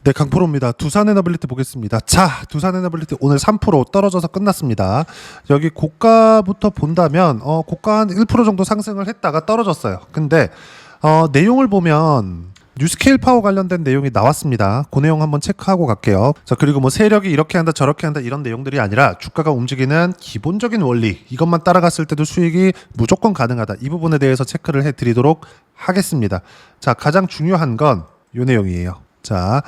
네, 강프로입니다. 두산에너빌리티 보겠습니다. 자, 두산에너빌리티 오늘 3% 떨어져서 끝났습니다. 여기 고가부터 본다면 고가 한 1% 정도 상승을 했다가 떨어졌어요. 근데 내용을 보면 뉴스케일 파워 관련된 내용이 나왔습니다. 그 내용 한번 체크하고 갈게요. 자, 그리고 뭐 세력이 이렇게 한다 저렇게 한다 이런 내용들이 아니라 주가가 움직이는 기본적인 원리, 이것만 따라갔을 때도 수익이 무조건 가능하다. 이 부분에 대해서 체크를 해드리도록 하겠습니다. 자, 가장 중요한 건 이 내용이에요. 자,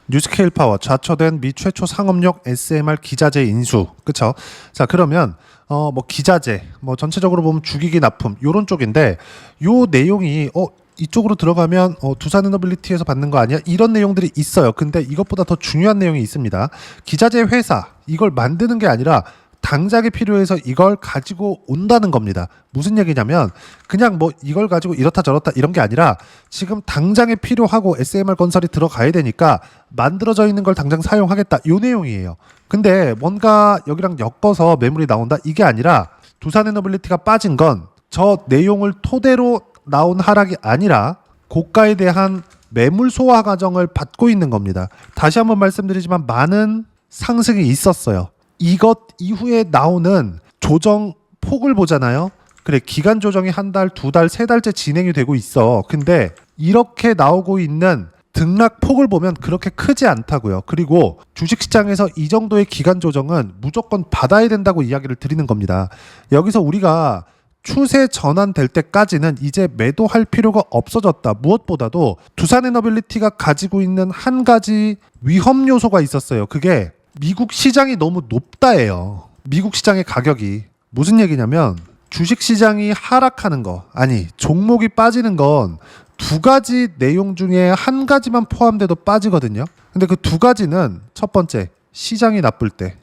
뉴스케일 파워 좌초된 미 최초 상업용 SMR 기자재 인수, 그쵸? 자, 그러면 뭐 기자재, 뭐 전체적으로 보면 주기기 납품 요런 쪽인데, 요 내용이 이쪽으로 들어가면 두산에너빌리티에서 받는 거 아니야? 이런 내용들이 있어요. 근데 이것보다 더 중요한 내용이 있습니다. 기자재 회사 이걸 만드는 게 아니라 당장에 필요해서 이걸 가지고 온다는 겁니다. 무슨 얘기냐면 그냥 뭐 이걸 가지고 이렇다 저렇다 이런 게 아니라 지금 당장에 필요하고 SMR 건설이 들어가야 되니까 만들어져 있는 걸 당장 사용하겠다, 요 내용이에요. 근데 뭔가 여기랑 엮어서 매물이 나온다, 이게 아니라 두산에너빌리티가 빠진 건 저 내용을 토대로 나온 하락이 아니라 고가에 대한 매물 소화 과정을 받고 있는 겁니다. 다시 한번 말씀드리지만 많은 상승이 있었어요. 이것 이후에 나오는 조정 폭을 보잖아요. 그래, 기간 조정이 한 달, 두 달, 세 달째 진행이 되고 있어. 근데 이렇게 나오고 있는 등락 폭을 보면 그렇게 크지 않다고요. 그리고 주식시장에서 이 정도의 기간 조정은 무조건 받아야 된다고 이야기를 드리는 겁니다. 여기서 우리가 추세 전환될 때까지는 이제 매도할 필요가 없어졌다. 무엇보다도 두산에너빌리티가 가지고 있는 한 가지 위험 요소가 있었어요. 그게 미국 시장이 너무 높다예요. 미국 시장의 가격이. 무슨 얘기냐면 주식시장이 하락하는 거, 아니 종목이 빠지는 건 두 가지 내용 중에 한 가지만 포함돼도 빠지거든요. 근데 그 두 가지는 첫 번째 시장이 나쁠 때,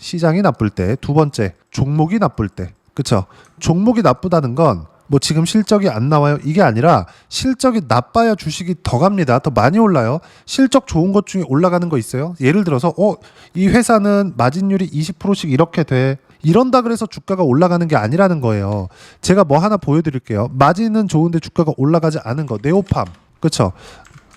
두 번째 종목이 나쁠 때. 그쵸? 종목이 나쁘다는 건 뭐 지금 실적이 안 나와요, 이게 아니라 실적이 나빠야 주식이 더 갑니다. 더 많이 올라요. 실적 좋은 것 중에 올라가는 거 있어요. 예를 들어서 이 회사는 마진율이 20%씩 이렇게 돼, 이런다 그래서 주가가 올라가는 게 아니라는 거예요. 제가 뭐 하나 보여드릴게요. 마진은 좋은데 주가가 올라가지 않은 거, 네오팜. 그쵸?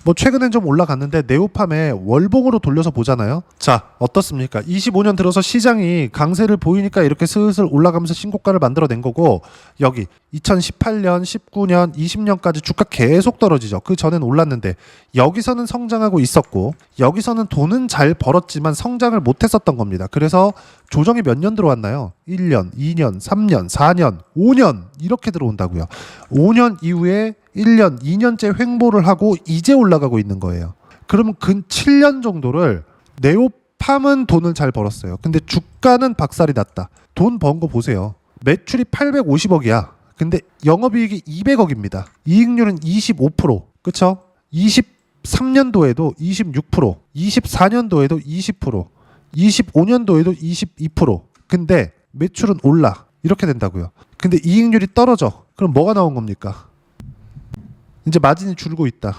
뭐 최근엔 좀 올라갔는데 네오팜에 월봉으로 돌려서 보잖아요. 자, 어떻습니까? 25년 들어서 시장이 강세를 보이니까 이렇게 슬슬 올라가면서 신고가를 만들어낸 거고, 여기 2018년, 19년, 20년까지 주가 계속 떨어지죠. 그 전엔 올랐는데 여기서는 성장하고 있었고 여기서는 돈은 잘 벌었지만 성장을 못했었던 겁니다. 그래서 조정이 몇 년 들어왔나요? 1년, 2년, 3년, 4년, 5년 이렇게 들어온다고요. 5년 이후에 1년, 2년째 횡보를 하고 이제 올라가고 있는 거예요. 그러면 근 7년 정도를 네오팜은 돈을 잘 벌었어요. 근데 주가는 박살이 났다. 돈 번 거 보세요. 매출이 850억이야. 근데 영업이익이 200억입니다. 이익률은 25%. 그쵸? 23년도에도 26%, 24년도에도 20%, 25년도에도 22%. 근데 매출은 올라. 이렇게 된다고요. 근데 이익률이 떨어져. 그럼 뭐가 나온 겁니까? 이제 마진이 줄고 있다.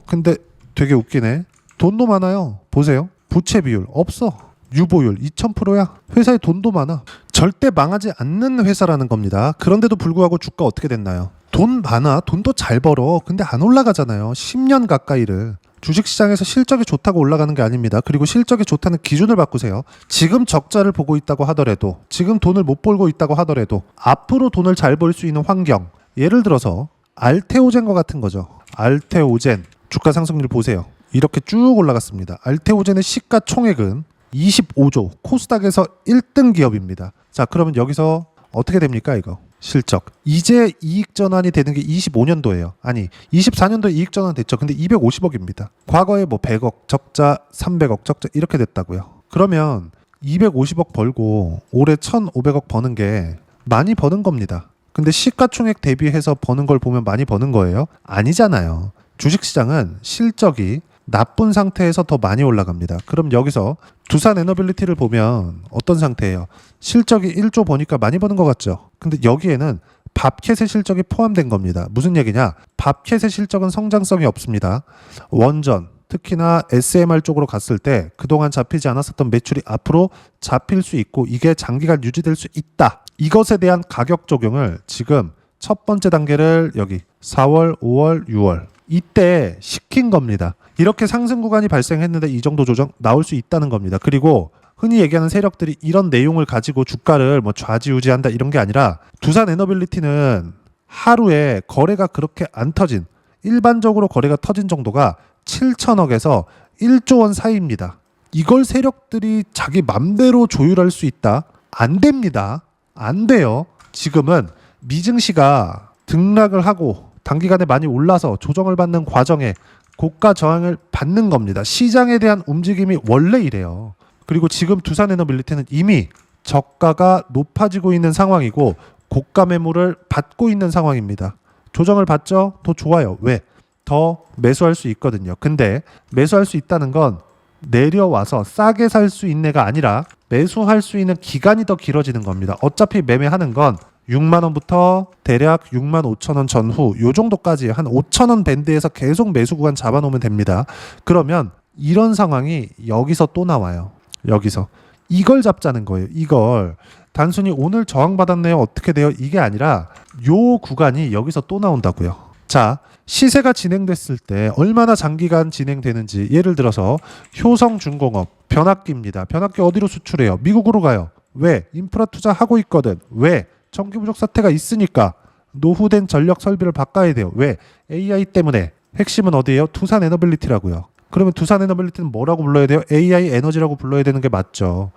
근데 되게 웃기네. 돈도 많아요. 보세요. 부채 비율 없어. 유보율 2000%야. 회사에 돈도 많아. 절대 망하지 않는 회사라는 겁니다. 그런데도 불구하고 주가 어떻게 됐나요? 돈 많아. 돈도 잘 벌어. 근데 안 올라가잖아요. 10년 가까이를. 주식시장에서 실적이 좋다고 올라가는 게 아닙니다. 그리고 실적이 좋다는 기준을 바꾸세요. 지금 적자를 보고 있다고 하더라도, 지금 돈을 못 벌고 있다고 하더라도 앞으로 돈을 잘 벌 수 있는 환경, 예를 들어서 알테오젠과 같은 거죠. 알테오젠 주가 상승률 보세요. 이렇게 쭉 올라갔습니다. 알테오젠의 시가총액은 25조, 코스닥에서 1등 기업입니다. 자, 그러면 여기서 어떻게 됩니까 이거? 실적. 이제 이익 전환이 되는 게 25년도예요. 아니, 24년도에 이익 전환 됐죠. 근데 250억입니다. 과거에 뭐 100억 적자, 300억 적자 이렇게 됐다고요. 그러면 250억 벌고 올해 1,500억 버는 게 많이 버는 겁니다. 근데 시가총액 대비해서 버는 걸 보면 많이 버는 거예요? 아니잖아요. 주식시장은 실적이 나쁜 상태에서 더 많이 올라갑니다. 그럼 여기서 두산에너빌리티를 보면 어떤 상태예요? 실적이 1조 버니까 많이 버는 것 같죠? 근데 여기에는 밥캣의 실적이 포함된 겁니다. 무슨 얘기냐? 밥캣의 실적은 성장성이 없습니다. 원전, 특히나 SMR 쪽으로 갔을 때 그동안 잡히지 않았었던 매출이 앞으로 잡힐 수 있고 이게 장기간 유지될 수 있다. 이것에 대한 가격 적용을 지금 첫 번째 단계를 여기 4월, 5월, 6월 이때 시킨 겁니다. 이렇게 상승 구간이 발생했는데 이 정도 조정 나올 수 있다는 겁니다. 그리고 흔히 얘기하는 세력들이 이런 내용을 가지고 주가를 뭐 좌지우지한다 이런 게 아니라 두산 에너빌리티는 하루에 거래가 그렇게 안 터진, 일반적으로 거래가 터진 정도가 7천억에서 1조 원 사이입니다. 이걸 세력들이 자기 맘대로 조율할 수 있다? 안 됩니다. 안 돼요. 지금은 미증시가 등락을 하고 단기간에 많이 올라서 조정을 받는 과정에 고가 저항을 받는 겁니다. 시장에 대한 움직임이 원래 이래요. 그리고 지금 두산에너빌리티는 이미 저가가 높아지고 있는 상황이고 고가 매물을 받고 있는 상황입니다. 조정을 받죠? 더 좋아요. 왜? 더 매수할 수 있거든요. 근데 매수할 수 있다는 건 내려와서 싸게 살 수 있네가 아니라 매수할 수 있는 기간이 더 길어지는 겁니다. 어차피 매매하는 건 6만 원부터 대략 6만 5천 원 전후 요 정도까지 한 5천 원 밴드에서 계속 매수 구간 잡아놓으면 됩니다. 그러면 이런 상황이 여기서 또 나와요. 여기서 이걸 잡자는 거예요. 이걸 단순히 오늘 저항받았네요 어떻게 돼요 이게 아니라 요 구간이 여기서 또 나온다고요. 자, 시세가 진행됐을 때 얼마나 장기간 진행되는지 예를 들어서 효성중공업 변압기입니다. 변압기 어디로 수출해요? 미국으로 가요. 왜? 인프라 투자하고 있거든. 왜? 전기 부족 사태가 있으니까 노후된 전력 설비를 바꿔야 돼요. 왜? AI 때문에. 핵심은 어디예요? 두산 에너빌리티라고요. 그러면 두산 에너빌리티는 뭐라고 불러야 돼요? AI 에너지라고 불러야 되는 게 맞죠.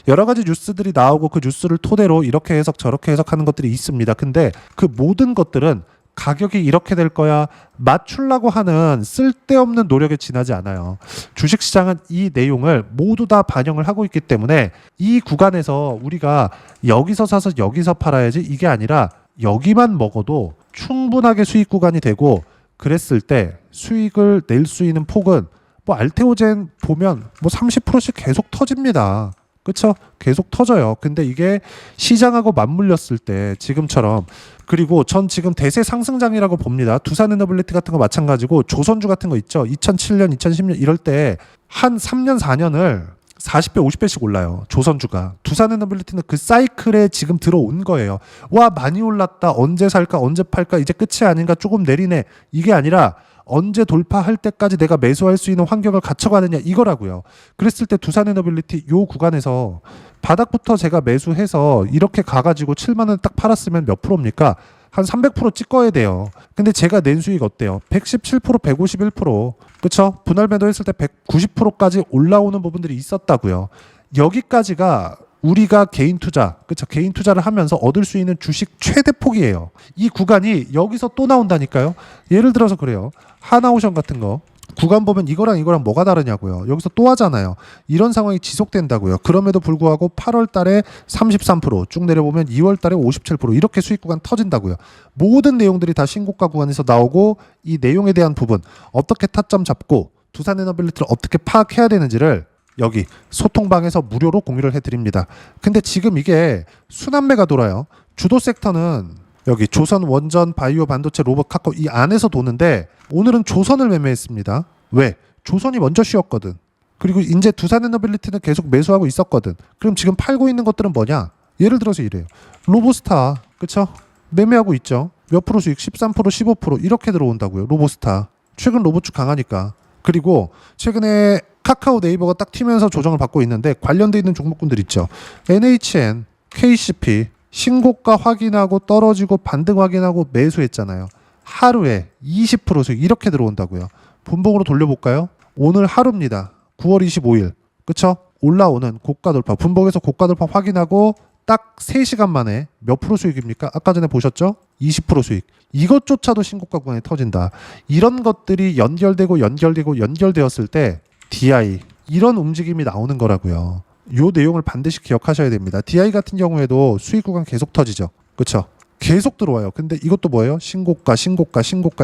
여러 가지 뉴스들이 나오고 그 뉴스를 토대로 이렇게 해석 저렇게 해석하는 것들이 있습니다. 근데 그 모든 것들은 가격이 이렇게 될 거야 맞추려고 하는 쓸데없는 노력에 지나지 않아요. 주식시장은 이 내용을 모두 다 반영을 하고 있기 때문에 이 구간에서 우리가 여기서 사서 여기서 팔아야지 이게 아니라 여기만 먹어도 충분하게 수익 구간이 되고 그랬을 때 수익을 낼 수 있는 폭은 뭐 알테오젠 보면 뭐 30%씩 계속 터집니다. 그쵸? 계속 터져요. 근데 이게 시장하고 맞물렸을 때 지금처럼 그리고 전 지금 대세 상승장이라고 봅니다. 두산에너빌리티 같은 거 마찬가지고 조선주 같은 거 있죠. 2007년, 2010년 이럴 때 한 3년, 4년을 40배, 50배씩 올라요. 조선주가. 두산에너빌리티는 그 사이클에 지금 들어온 거예요. 와 많이 올랐다. 언제 살까? 언제 팔까? 이제 끝이 아닌가? 조금 내리네. 이게 아니라 언제 돌파할 때까지 내가 매수할 수 있는 환경을 갖춰가느냐 이거라고요. 그랬을 때 두산에너빌리티 요 구간에서 바닥부터 제가 매수해서 이렇게 가가지고 7만 원에 딱 팔았으면 몇 프로입니까? 한 300% 찍어야 돼요. 근데 제가 낸 수익 어때요? 117%, 151%. 그쵸? 분할 매도했을 때 190%까지 올라오는 부분들이 있었다고요. 여기까지가 우리가 개인 투자, 그쵸? 개인 투자를 하면서 얻을 수 있는 주식 최대 폭이에요. 이 구간이 여기서 또 나온다니까요. 예를 들어서 그래요. 하나오션 같은 거 구간 보면 이거랑 뭐가 다르냐고요. 여기서 또 하잖아요. 이런 상황이 지속된다고요. 그럼에도 불구하고 8월 달에 33%쭉 내려보면 2월 달에 57% 이렇게 수익 구간 터진다고요. 모든 내용들이 다 신고가 구간에서 나오고 이 내용에 대한 부분 어떻게 타점 잡고 두산에너빌리티를 어떻게 파악해야 되는지를 여기 소통방에서 무료로 공유를 해드립니다. 근데 지금 이게 순환매가 돌아요. 주도 섹터는 여기 조선, 원전, 바이오, 반도체, 로봇, 카카오 이 안에서 도는데 오늘은 조선을 매매했습니다. 왜? 조선이 먼저 쉬었거든. 그리고 이제 두산에너빌리티는 계속 매수하고 있었거든. 그럼 지금 팔고 있는 것들은 뭐냐? 예를 들어서 이래요. 로보스타, 그쵸? 매매하고 있죠. 몇 프로 수익? 13%, 15% 이렇게 들어온다고요. 로보스타. 최근 로봇주 강하니까. 그리고 최근에 카카오 네이버가 딱 튀면서 조정을 받고 있는데 관련돼 있는 종목군들 있죠. NHN, KCP 신고가 확인하고 떨어지고 반등 확인하고 매수했잖아요. 하루에 20% 수익 이렇게 들어온다고요. 분봉으로 돌려볼까요? 오늘 하루입니다. 9월 25일. 그쵸? 올라오는 고가 돌파. 분봉에서 고가 돌파 확인하고 딱 3시간 만에 몇 프로 수익입니까? 아까 전에 보셨죠? 20% 수익. 이것조차도 신고가 구간에 터진다. 이런 것들이 연결되었을 때 DI 이런 움직임이 나오는 거라고요. 요 내용을 반드시 기억하셔야 됩니다. DI 같은 경우에도 수익 구간 계속 터지죠. 그렇죠? 계속 들어와요. 근데 이것도 뭐예요? 신고가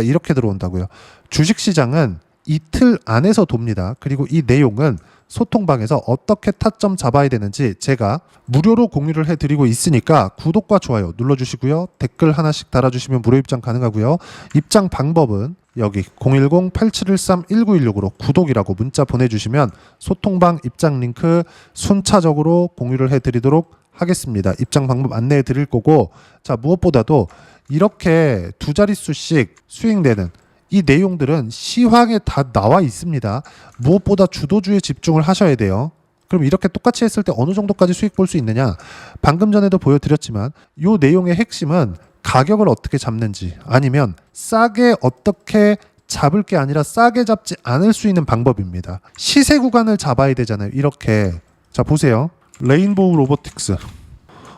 이렇게 들어온다고요. 주식시장은 이틀 안에서 돕니다. 그리고 이 내용은 소통방에서 어떻게 타점 잡아야 되는지 제가 무료로 공유를 해드리고 있으니까 구독과 좋아요 눌러주시고요. 댓글 하나씩 달아주시면 무료 입장 가능하고요. 입장 방법은 여기 010-8713-1916으로 구독이라고 문자 보내주시면 소통방 입장 링크 순차적으로 공유를 해드리도록 하겠습니다. 입장 방법 안내해 드릴 거고, 자 무엇보다도 이렇게 두 자릿수씩 수익 내는 이 내용들은 시황에 다 나와 있습니다. 무엇보다 주도주에 집중을 하셔야 돼요. 그럼 이렇게 똑같이 했을 때 어느 정도까지 수익 볼 수 있느냐? 방금 전에도 보여드렸지만 이 내용의 핵심은 가격을 어떻게 잡는지, 아니면 싸게 어떻게 잡을 게 아니라 싸게 잡지 않을 수 있는 방법입니다. 시세 구간을 잡아야 되잖아요. 이렇게. 자, 보세요. 레인보우 로보틱스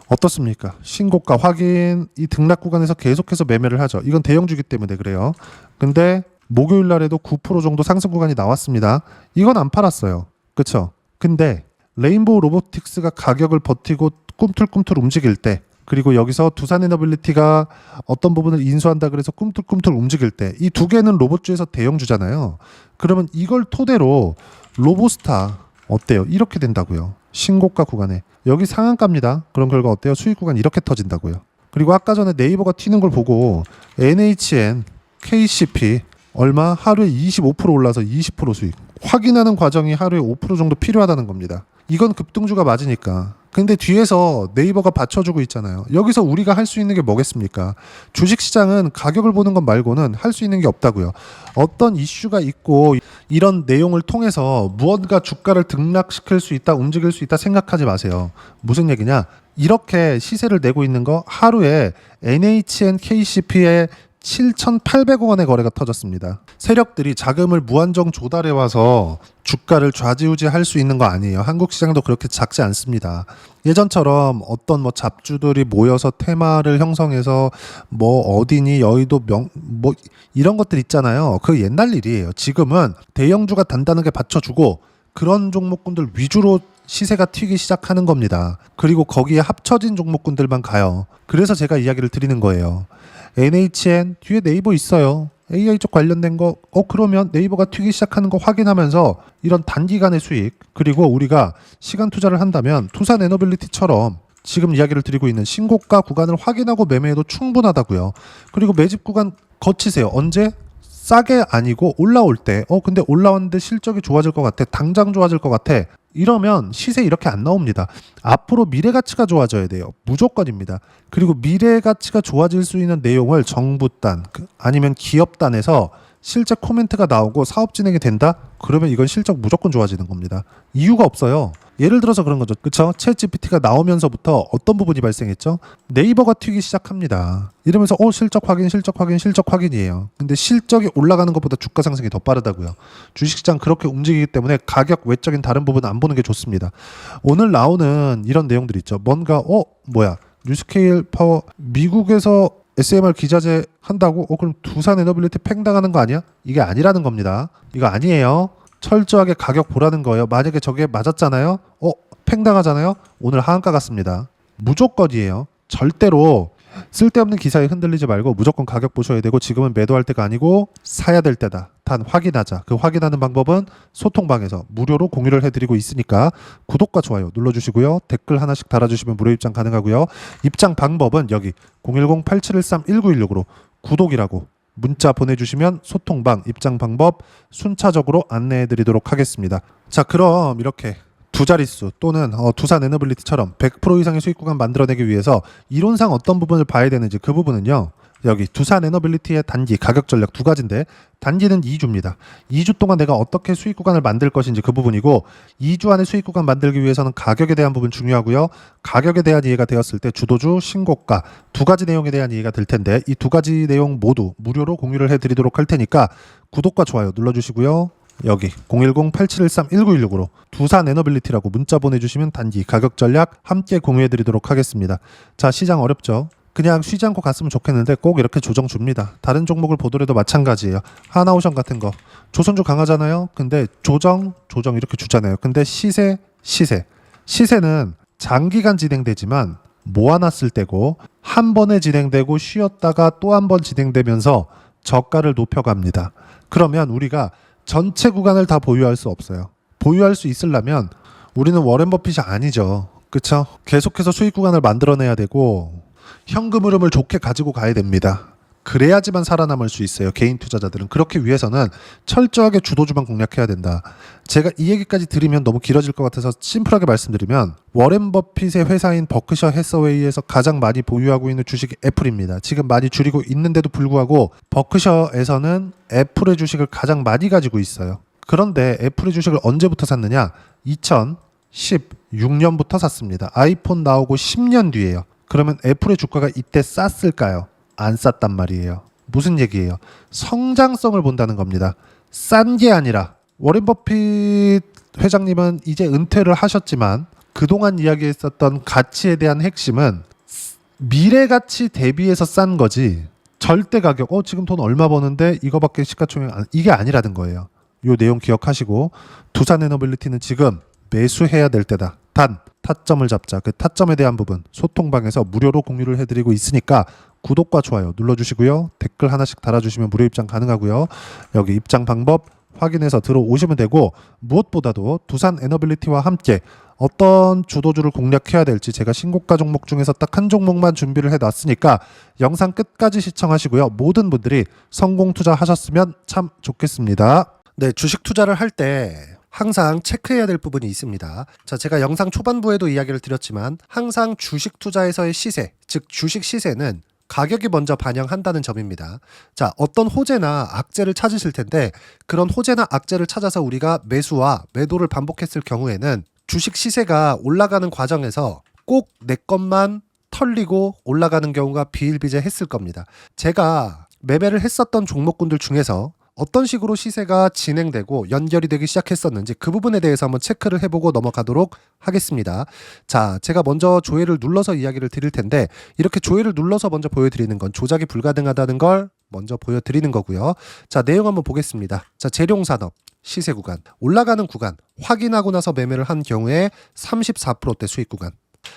어떻습니까? 신고가 확인, 이 등락 구간에서 계속해서 매매를 하죠. 이건 대형주기 때문에 그래요. 근데 목요일 날에도 9% 정도 상승 구간이 나왔습니다. 이건 안 팔았어요. 그쵸? 근데 레인보우 로보틱스가 가격을 버티고 꿈틀꿈틀 움직일 때, 그리고 여기서 두산에너빌리티가 어떤 부분을 인수한다 그래서 꿈틀꿈틀 움직일 때, 이 두 개는 로봇주에서 대형주잖아요. 그러면 이걸 토대로 로보스타 어때요? 이렇게 된다고요. 신고가 구간에. 여기 상한가입니다. 그런 결과 어때요? 수익 구간 이렇게 터진다고요. 그리고 아까 전에 네이버가 튀는 걸 보고 NHN, KCP 얼마? 하루에 25% 올라서 20% 수익. 확인하는 과정이 하루에 5% 정도 필요하다는 겁니다. 이건 급등주가 맞으니까. 근데 뒤에서 네이버가 받쳐주고 있잖아요. 여기서 우리가 할 수 있는 게 뭐겠습니까? 주식시장은 가격을 보는 것 말고는 할 수 있는 게 없다고요. 어떤 이슈가 있고 이런 내용을 통해서 무언가 주가를 등락시킬 수 있다, 움직일 수 있다 생각하지 마세요. 무슨 얘기냐? 이렇게 시세를 내고 있는 거 하루에 NHN, KCP의 7,800억 원의 거래가 터졌습니다. 세력들이 자금을 무한정 조달해 와서 주가를 좌지우지할 수 있는 거 아니에요. 한국 시장도 그렇게 작지 않습니다. 예전처럼 어떤 잡주들이 모여서 테마를 형성해서 어디니 여의도 이런 것들 있잖아요. 그 옛날 일이에요. 지금은 대형주가 단단하게 받쳐주고 그런 종목군들 위주로 시세가 튀기 시작하는 겁니다. 그리고 거기에 합쳐진 종목군들만 가요. 그래서 제가 이야기를 드리는 거예요. NHN 뒤에 네이버 있어요. AI 쪽 관련된 거 그러면 네이버가 튀기 시작하는 거 확인하면서 이런 단기간의 수익, 그리고 우리가 시간 투자를 한다면 두산에너빌리티처럼 지금 이야기를 드리고 있는 신고가 구간을 확인하고 매매해도 충분하다고요. 그리고 매집 구간 거치세요. 언제? 싸게 아니고 올라올 때 근데 올라왔는데 실적이 좋아질 것 같아, 당장 좋아질 것 같아, 이러면 시세 이렇게 안 나옵니다. 앞으로 미래 가치가 좋아져야 돼요. 무조건입니다. 그리고 미래 가치가 좋아질 수 있는 내용을 정부단 아니면 기업단에서 실제 코멘트가 나오고 사업 진행이 된다? 그러면 이건 실적 무조건 좋아지는 겁니다. 이유가 없어요. 예를 들어서 그런 거죠. 그쵸? 챗GPT가 나오면서부터 어떤 부분이 발생했죠? 네이버가 튀기 시작합니다. 이러면서 실적 확인이에요. 근데 실적이 올라가는 것보다 주가 상승이 더 빠르다고요. 주식시장 그렇게 움직이기 때문에 가격 외적인 다른 부분은 안 보는 게 좋습니다. 오늘 나오는 이런 내용들 있죠. 뭔가 뉴스케일 파워 미국에서 SMR 기자재 한다고? 그럼 두산에너빌리티 팽당하는 거 아니야? 이게 아니라는 겁니다. 이거 아니에요. 철저하게 가격 보라는 거예요. 만약에 저게 맞았잖아요. 팽당하잖아요. 오늘 하한가 같습니다. 무조건이에요. 절대로 쓸데없는 기사에 흔들리지 말고 무조건 가격 보셔야 되고, 지금은 매도할 때가 아니고 사야 될 때다. 단 확인하자. 그 확인하는 방법은 소통방에서 무료로 공유를 해드리고 있으니까 구독과 좋아요 눌러주시고요. 댓글 하나씩 달아주시면 무료 입장 가능하고요. 입장 방법은 여기 010-8713-1916으로 구독이라고 문자 보내주시면 소통방 입장 방법 순차적으로 안내해드리도록 하겠습니다. 자, 그럼 이렇게 두 자릿수 또는 두산에너빌리티처럼 100% 이상의 수익 구간 만들어내기 위해서 이론상 어떤 부분을 봐야 되는지, 그 부분은요, 여기 두산에너빌리티의 단기 가격 전략 두 가지인데, 단기는 2주입니다. 2주 동안 내가 어떻게 수익 구간을 만들 것인지 그 부분이고, 2주 안에 수익 구간 만들기 위해서는 가격에 대한 부분 중요하고요. 가격에 대한 이해가 되었을 때 주도주, 신고가 두 가지 내용에 대한 이해가 될 텐데, 이 두 가지 내용 모두 무료로 공유를 해드리도록 할 테니까 구독과 좋아요 눌러주시고요. 여기 010-8713-1916으로 두산에너빌리티라고 문자 보내주시면 단기 가격 전략 함께 공유해드리도록 하겠습니다. 자, 시장 어렵죠? 그냥 쉬지 않고 갔으면 좋겠는데 꼭 이렇게 조정 줍니다. 다른 종목을 보더라도 마찬가지예요. 하나오션 같은 거 조선주 강하잖아요. 근데 조정 이렇게 주잖아요. 근데 시세는 장기간 진행되지만 모아놨을 때고, 한 번에 진행되고 쉬었다가 또 한 번 진행되면서 저가를 높여갑니다. 그러면 우리가 전체 구간을 다 보유할 수 없어요. 보유할 수 있으려면 우리는 워렌 버핏이 아니죠. 그쵸? 계속해서 수익 구간을 만들어내야 되고 현금 흐름을 좋게 가지고 가야 됩니다. 그래야지만 살아남을 수 있어요. 개인 투자자들은. 그렇기 위해서는 철저하게 주도주만 공략해야 된다. 제가 이 얘기까지 드리면 너무 길어질 것 같아서 심플하게 말씀드리면 워렌 버핏의 회사인 버크셔 해서웨이에서 가장 많이 보유하고 있는 주식이 애플입니다. 지금 많이 줄이고 있는데도 불구하고 버크셔에서는 애플의 주식을 가장 많이 가지고 있어요. 그런데 애플의 주식을 언제부터 샀느냐? 2016년부터 샀습니다. 아이폰 나오고 10년 뒤에요. 그러면 애플의 주가가 이때 쌌을까요? 안 쌌단 말이에요. 무슨 얘기예요? 성장성을 본다는 겁니다. 싼 게 아니라 워렌 버핏 회장님은 이제 은퇴를 하셨지만 그동안 이야기했었던 가치에 대한 핵심은 미래 가치 대비해서 싼 거지 절대 가격 지금 돈 얼마 버는데 이거밖에 시가총액 이게 아니라는 거예요. 요 내용 기억하시고 두산에너빌리티는 지금 매수해야 될 때다. 단 타점을 잡자. 그 타점에 대한 부분 소통방에서 무료로 공유를 해드리고 있으니까 구독과 좋아요 눌러주시고요. 댓글 하나씩 달아주시면 무료 입장 가능하고요. 여기 입장 방법 확인해서 들어오시면 되고 무엇보다도 두산에너빌리티와 함께 어떤 주도주를 공략해야 될지 제가 신고가 종목 중에서 딱 한 종목만 준비를 해놨으니까 영상 끝까지 시청하시고요. 모든 분들이 성공 투자하셨으면 참 좋겠습니다. 네, 주식 투자를 할 때 항상 체크해야 될 부분이 있습니다. 자, 제가 영상 초반부에도 이야기를 드렸지만 항상 주식 투자에서의 시세, 즉 주식 시세는 가격이 먼저 반영한다는 점입니다. 자, 어떤 호재나 악재를 찾으실 텐데 그런 호재나 악재를 찾아서 우리가 매수와 매도를 반복했을 경우에는 주식 시세가 올라가는 과정에서 꼭 내 것만 털리고 올라가는 경우가 비일비재했을 겁니다. 제가 매매를 했었던 종목군들 중에서 어떤 식으로 시세가 진행되고 연결이 되기 시작했었는지 그 부분에 대해서 한번 체크를 해보고 넘어가도록 하겠습니다. 자, 제가 먼저 조회를 눌러서 이야기를 드릴 텐데 이렇게 조회를 눌러서 먼저 보여드리는 건 조작이 불가능하다는 걸 먼저 보여드리는 거고요. 자, 내용 한번 보겠습니다. 자, 재룡산업 시세 구간 올라가는 구간 확인하고 나서 매매를 한 경우에 34%대 수익 구간.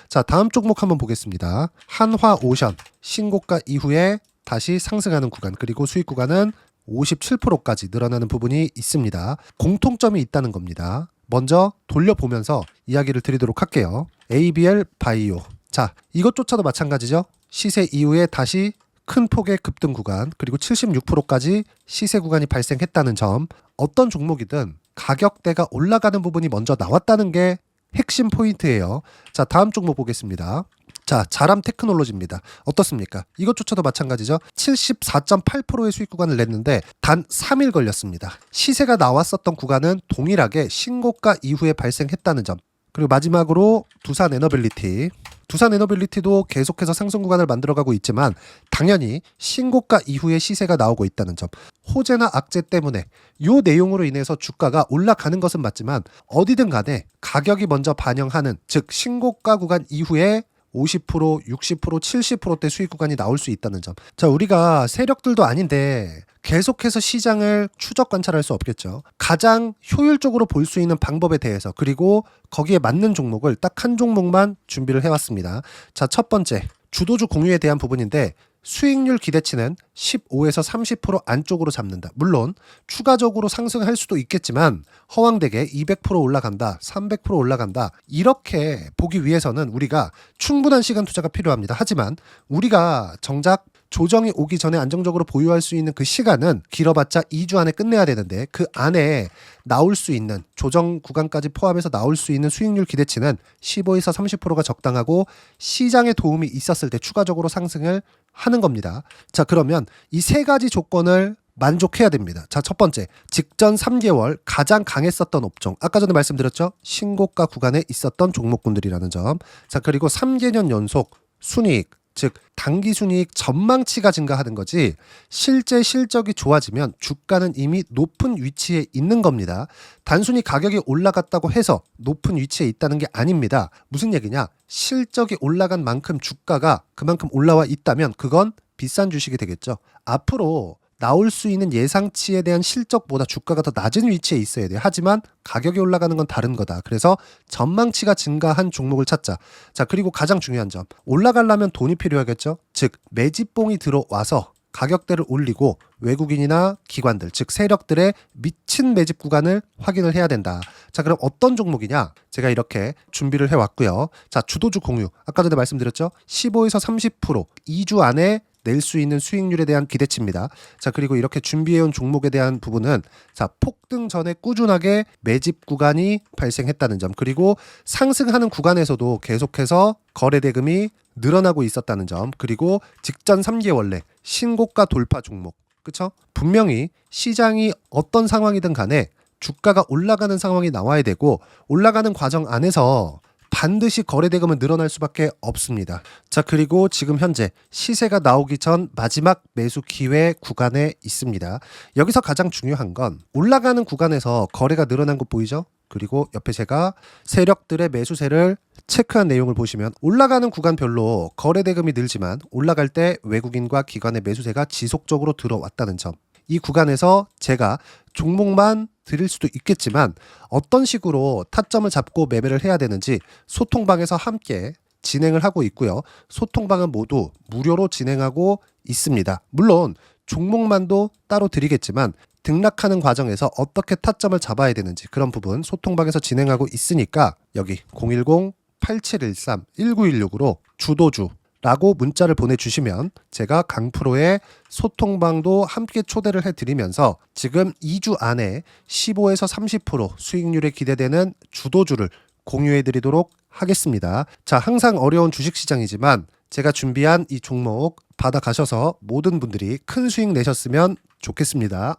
자, 다음 종목 한번 보겠습니다. 한화오션 신고가 이후에 다시 상승하는 구간 그리고 수익 구간은 57%까지 늘어나는 부분이 있습니다. 공통점이 있다는 겁니다. 먼저 돌려보면서 이야기를 드리도록 할게요. ABL 바이오. 자, 이것조차도 마찬가지죠. 시세 이후에 다시 큰 폭의 급등 구간 그리고 76%까지 시세 구간이 발생했다는 점. 어떤 종목이든 가격대가 올라가는 부분이 먼저 나왔다는 게 핵심 포인트예요. 자, 다음 종목 보겠습니다. 자, 자람 테크놀로지입니다. 어떻습니까? 이것조차도 마찬가지죠. 74.8%의 수익 구간을 냈는데 단 3일 걸렸습니다. 시세가 나왔었던 구간은 동일하게 신고가 이후에 발생했다는 점. 그리고 마지막으로 두산에너빌리티. 두산에너빌리티도 계속해서 상승 구간을 만들어가고 있지만 당연히 신고가 이후에 시세가 나오고 있다는 점. 호재나 악재 때문에 이 내용으로 인해서 주가가 올라가는 것은 맞지만 어디든 간에 가격이 먼저 반영하는 즉 신고가 구간 이후에 50%, 60%, 70%대 수익 구간이 나올 수 있다는 점. 자, 우리가 세력들도 아닌데 계속해서 시장을 추적 관찰할 수 없겠죠. 가장 효율적으로 볼 수 있는 방법에 대해서 그리고 거기에 맞는 종목을 딱 한 종목만 준비를 해왔습니다. 자, 첫 번째 주도주 공유에 대한 부분인데 수익률 기대치는 15에서 30% 안쪽으로 잡는다. 물론 추가적으로 상승할 수도 있겠지만 허황되게 200% 올라간다, 300% 올라간다. 이렇게 보기 위해서는 우리가 충분한 시간 투자가 필요합니다. 하지만 우리가 정작 조정이 오기 전에 안정적으로 보유할 수 있는 그 시간은 길어봤자 2주 안에 끝내야 되는데 그 안에 나올 수 있는 조정 구간까지 포함해서 나올 수 있는 수익률 기대치는 15에서 30%가 적당하고 시장에 도움이 있었을 때 추가적으로 상승을 하는 겁니다. 자, 그러면 이 세 가지 조건을 만족해야 됩니다. 자, 첫 번째, 직전 3개월 가장 강했었던 업종. 아까 전에 말씀드렸죠? 신고가 구간에 있었던 종목군들이라는 점. 자, 그리고 3개년 연속 순이익, 즉 단기 순이익 전망치가 증가하는 거지 실제 실적이 좋아지면 주가는 이미 높은 위치에 있는 겁니다. 단순히 가격이 올라갔다고 해서 높은 위치에 있다는 게 아닙니다. 무슨 얘기냐? 실적이 올라간 만큼 주가가 그만큼 올라와 있다면 그건 비싼 주식이 되겠죠. 앞으로 나올 수 있는 예상치에 대한 실적보다 주가가 더 낮은 위치에 있어야 돼요. 하지만 가격이 올라가는 건 다른 거다. 그래서 전망치가 증가한 종목을 찾자. 자, 그리고 가장 중요한 점. 올라가려면 돈이 필요하겠죠. 즉 매집봉이 들어와서 가격대를 올리고 외국인이나 기관들, 즉 세력들의 미친 매집 구간을 확인을 해야 된다. 자, 그럼 어떤 종목이냐? 제가 이렇게 준비를 해왔고요. 자, 주도주 공유. 아까 전에 말씀드렸죠. 15에서 30% 2주 안에 낼 수 있는 수익률에 대한 기대치입니다. 자, 그리고 이렇게 준비해온 종목에 대한 부분은 자, 폭등 전에 꾸준하게 매집 구간이 발생했다는 점, 그리고 상승하는 구간에서도 계속해서 거래 대금이 늘어나고 있었다는 점, 그리고 직전 3개월 내 신고가 돌파 종목, 그쵸? 분명히 시장이 어떤 상황이든 간에 주가가 올라가는 상황이 나와야 되고, 올라가는 과정 안에서 반드시 거래 대금은 늘어날 수밖에 없습니다. 자, 그리고 지금 현재 시세가 나오기 전 마지막 매수 기회 구간에 있습니다. 여기서 가장 중요한 건 올라가는 구간에서 거래가 늘어난 거 보이죠? 그리고 옆에 제가 세력들의 매수세를 체크한 내용을 보시면 올라가는 구간별로 거래 대금이 늘지만 올라갈 때 외국인과 기관의 매수세가 지속적으로 들어왔다는 점, 이 구간에서 제가 종목만 드릴 수도 있겠지만 어떤 식으로 타점을 잡고 매매를 해야 되는지 소통방에서 함께 진행을 하고 있고요. 소통방은 모두 무료로 진행하고 있습니다. 물론 종목만도 따로 드리겠지만 등락하는 과정에서 어떻게 타점을 잡아야 되는지 그런 부분 소통방에서 진행하고 있으니까 여기 010-8713-1916으로 주도주 라고 문자를 보내주시면 제가 강프로의 소통방도 함께 초대를 해드리면서 지금 2주 안에 15에서 30% 수익률이 기대되는 주도주를 공유해드리도록 하겠습니다. 자, 항상 어려운 주식시장이지만 제가 준비한 이 종목 받아가셔서 모든 분들이 큰 수익 내셨으면 좋겠습니다.